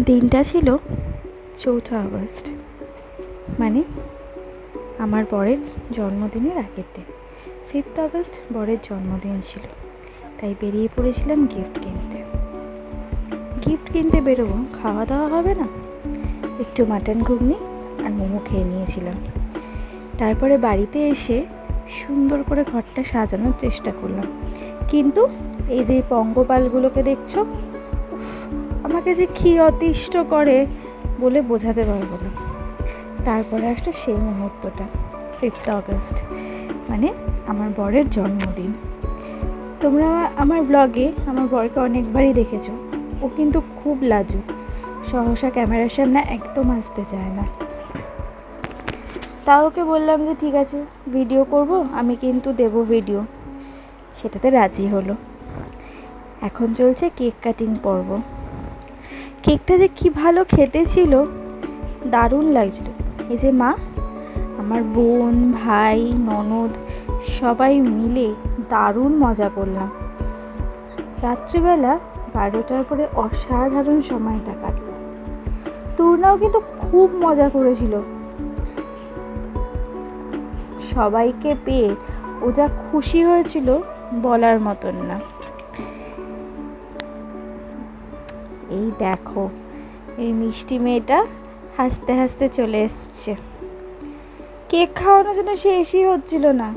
দিনটা ছিল 4ঠা আগস্ট, মানে আমার বরের জন্মদিনের আগের দিন। 5th আগস্ট বরের জন্মদিন ছিল, তাই বেরিয়ে পড়েছিলাম গিফট কিনতে বেরোবো, খাওয়া দাওয়া হবে না, একটু মাটন ঘুগনি আর মোমো খেয়ে নিয়েছিলাম। তারপরে বাড়িতে এসে সুন্দর করে ঘরটা সাজানোর চেষ্টা করলাম, কিন্তু এই যে পঙ্গপালগুলোকে দেখছো, আমাকে যে কী অতিষ্ঠ করে বলে বোঝাতে পারবো না। তারপরে আসলো সেই মুহূর্তটা, 5th আগস্ট, মানে আমার বরের জন্মদিন। তোমরা আমার ব্লগে আমার বরকে অনেকবারই দেখেছো, ও কিন্তু খুব লাজুক, সহসা ক্যামেরার সামনে একদম আসতে চায় না। তাও ওকে বললাম যে ঠিক আছে, ভিডিও করব, আমি কিন্তু দেবো ভিডিও, সেটাতে রাজি হলো। এখন চলছে কেক কাটিং পর্ব। কেকটা যে কি ভালো খেতে ছিল, দারুণ লাগছিল। এই যে মা, আমার বোন, ভাই, ননদ সবাই মিলে দারুণ মজা করলাম। রাত্রিবেলা 12টার পরে অসাধারণ সময়টা কাটলো। তুর্নাও কিন্তু খুব মজা করেছিল। সবাইকে পেয়ে ও যা খুশি হয়েছিল বলার মতন না। এই দেখো, এই মিষ্টি মেয়েটা হাসতে হাসতে চলে এসছে। কেক খাওয়ানোর জন্য শেষই হচ্ছিল না,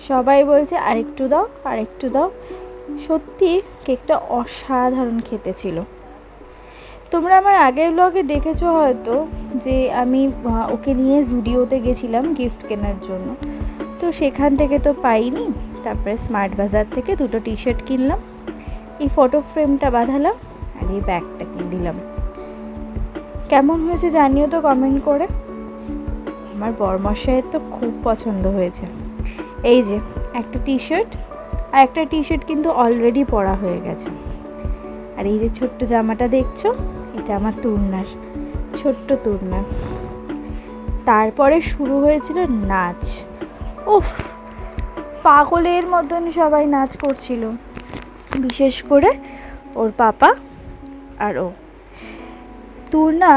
সবাই বলছে আরেকটু দাও, আরেকটু দাও। সত্যি কেকটা অসাধারণ খেতে ছিল। তোমরা আমার আগের ব্লগে দেখেছো হয়তো যে আমি ওকে নিয়ে জুডিওতে গেছিলাম গিফট কেনার জন্য, তো সেখান থেকে তো পাইনি। তারপরে স্মার্ট বাজার থেকে 2টো টি-শার্ট কিনলাম, এই ফটো ফ্রেমটা বাঁধালাম আর এই ব্যাগটা কিনে দিলাম। কেমন হয়েছে জানিও তো কমেন্ট করে। আমার বরমশাইয়ের তো খুব পছন্দ হয়েছে। এই যে একটা টি-শার্ট, আর একটা টি-শার্ট কিন্তু অলরেডি পরা হয়ে গেছে। আর এই যে ছোট্ট জামাটা দেখছো, এটা আমার তুর্নার, ছোট্ট তুর্নার। তারপরে শুরু হয়েছিল নাচ। উফ, পাগলের মতন সবাই নাচ করছিল, বিশেষ করে ওর পাপা আর ও। তুর্না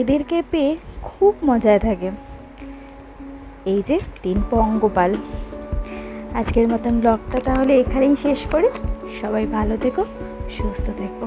এদেরকে পেয়ে খুব মজায় থাকে। এই যে 3 পঙ্গপাল। আজকের মতন ব্লগটা তাহলে এখানেই শেষ করি। সবাই ভালো থেকো, সুস্থ থেকো।